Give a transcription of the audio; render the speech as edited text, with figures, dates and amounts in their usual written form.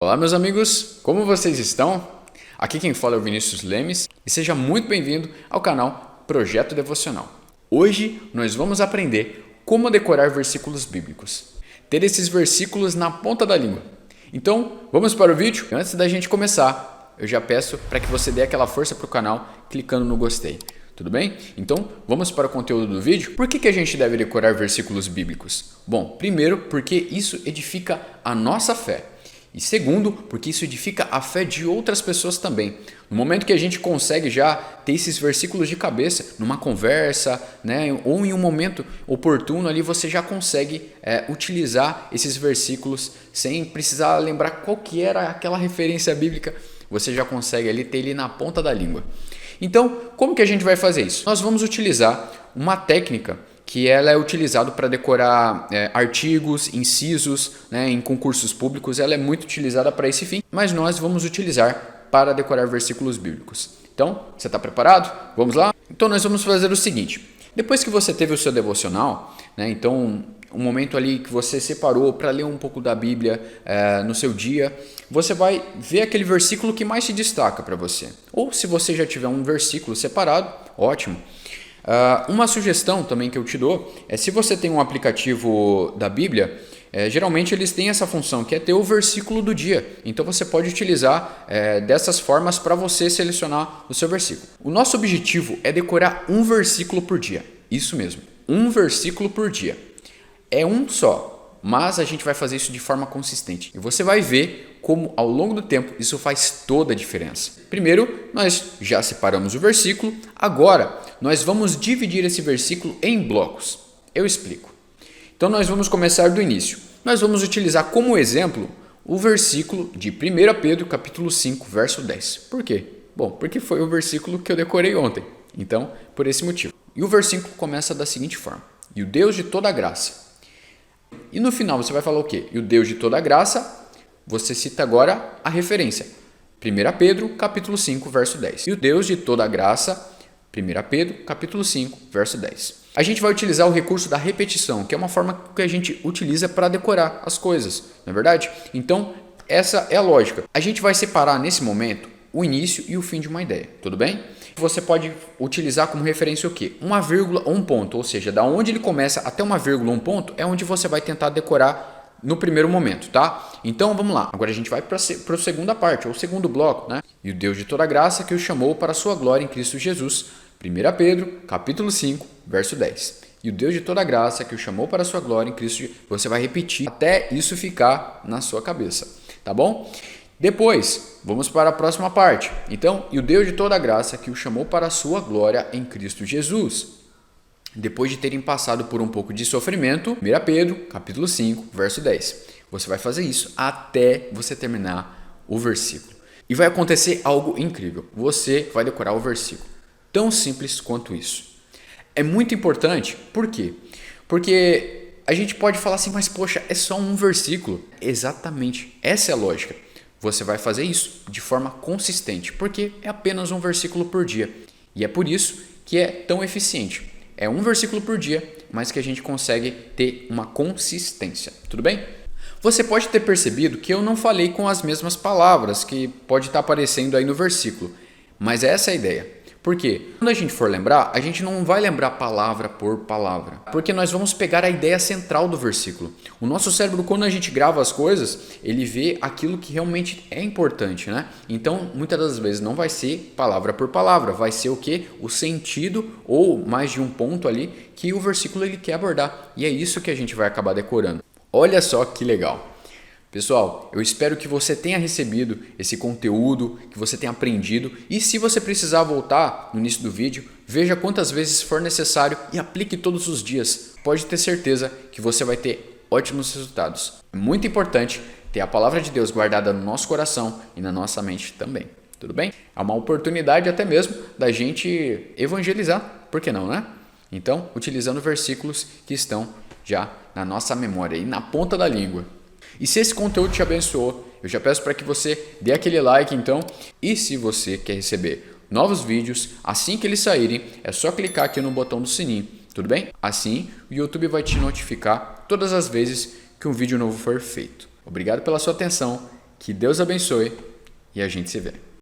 Olá, meus amigos, como vocês estão? Aqui quem fala é o Vinícius Lemes e seja muito bem-vindo ao canal Projeto Devocional. Hoje nós vamos aprender como decorar versículos bíblicos, ter esses versículos na ponta da língua. Então, vamos para o vídeo? Antes da gente começar, eu já peço para que você dê aquela força para o canal clicando no gostei. Tudo bem? Então, vamos para o conteúdo do vídeo. Por que a gente deve decorar versículos bíblicos? Bom, primeiro, porque isso edifica a nossa fé. E segundo, porque isso edifica a fé de outras pessoas também. No momento que a gente consegue já ter esses versículos de cabeça, numa conversa, né, ou em um momento oportuno ali, você já consegue utilizar esses versículos sem precisar lembrar qual que era aquela referência bíblica. Você já consegue ali ter ele na ponta da língua. Então, como que a gente vai fazer isso? Nós vamos utilizar uma técnica que ela é utilizada para decorar artigos, incisos, né, em concursos públicos. Ela é muito utilizada para esse fim, mas nós vamos utilizar para decorar versículos bíblicos. Então, você está preparado? Vamos lá? Então, nós vamos fazer o seguinte. Depois que você teve o seu devocional, né, então um momento ali que você separou para ler um pouco da Bíblia no seu dia, você vai ver aquele versículo que mais se destaca para você. Ou se você já tiver um versículo separado, ótimo. Uma sugestão também que eu te dou é, se você tem um aplicativo da Bíblia, geralmente eles têm essa função que é ter o versículo do dia. Então você pode utilizar dessas formas para você selecionar o seu versículo. O nosso objetivo é decorar um versículo por dia. Isso mesmo, um versículo por dia. É um só, mas a gente vai fazer isso de forma consistente. E você vai ver como ao longo do tempo isso faz toda a diferença. Primeiro, nós já separamos o versículo. Agora, nós vamos dividir esse versículo em blocos. Eu explico. Então, nós vamos começar do início. Nós vamos utilizar como exemplo o versículo de 1 Pedro, capítulo 5, verso 10. Por quê? Bom, porque foi o versículo que eu decorei ontem. Então, por esse motivo. E o versículo começa da seguinte forma. E o Deus de toda graça. E no final você vai falar o quê? E o Deus de toda graça, você cita agora a referência. 1 Pedro, capítulo 5, verso 10. E o Deus de toda graça, 1 Pedro, capítulo 5, verso 10. A gente vai utilizar o recurso da repetição, que é uma forma que a gente utiliza para decorar as coisas, não é verdade? Então, essa é a lógica. A gente vai separar nesse momento o início e o fim de uma ideia, tudo bem? Você pode utilizar como referência o quê? Uma vírgula ou um ponto, ou seja, da onde ele começa até uma vírgula ou um ponto é onde você vai tentar decorar no primeiro momento, tá? Então vamos lá, agora a gente vai para a segunda parte, ou segundo bloco, né? E o Deus de toda graça que o chamou para a sua glória em Cristo Jesus, 1 Pedro, capítulo 5, verso 10. E o Deus de toda graça que o chamou para a sua glória em Cristo Jesus, você vai repetir até isso ficar na sua cabeça, tá bom? Depois, vamos para a próxima parte. Então, e o Deus de toda graça que o chamou para a sua glória em Cristo Jesus. Depois de terem passado por um pouco de sofrimento, 1 Pedro, capítulo 5, verso 10. Você vai fazer isso até você terminar o versículo. E vai acontecer algo incrível. Você vai decorar o versículo. Tão simples quanto isso. É muito importante, por quê? Porque a gente pode falar assim, mas poxa, é só um versículo. Exatamente, essa é a lógica. Você vai fazer isso de forma consistente, porque é apenas um versículo por dia. E é por isso que é tão eficiente. É um versículo por dia, mas que a gente consegue ter uma consistência. Tudo bem? Você pode ter percebido que eu não falei com as mesmas palavras que pode estar aparecendo aí no versículo, mas essa é a ideia. Por quê? Quando a gente for lembrar, a gente não vai lembrar palavra por palavra, porque nós vamos pegar a ideia central do versículo. O nosso cérebro, quando a gente grava as coisas, ele vê aquilo que realmente é importante, né? Então, muitas das vezes não vai ser palavra por palavra, vai ser o quê? O sentido ou mais de um ponto ali que o versículo ele quer abordar. E é isso que a gente vai acabar decorando. Olha só que legal. Pessoal, eu espero que você tenha recebido esse conteúdo, que você tenha aprendido e se você precisar voltar no início do vídeo, veja quantas vezes for necessário e aplique todos os dias. Pode ter certeza que você vai ter ótimos resultados. É muito importante ter a palavra de Deus guardada no nosso coração e na nossa mente também. Tudo bem? É uma oportunidade até mesmo da gente evangelizar, por que não, né? Então, utilizando versículos que estão já na nossa memória e na ponta da língua. E se esse conteúdo te abençoou, eu já peço para que você dê aquele like então. E se você quer receber novos vídeos, assim que eles saírem, é só clicar aqui no botão do sininho, tudo bem? Assim o YouTube vai te notificar todas as vezes que um vídeo novo for feito. Obrigado pela sua atenção Que Deus abençoe e a gente se vê.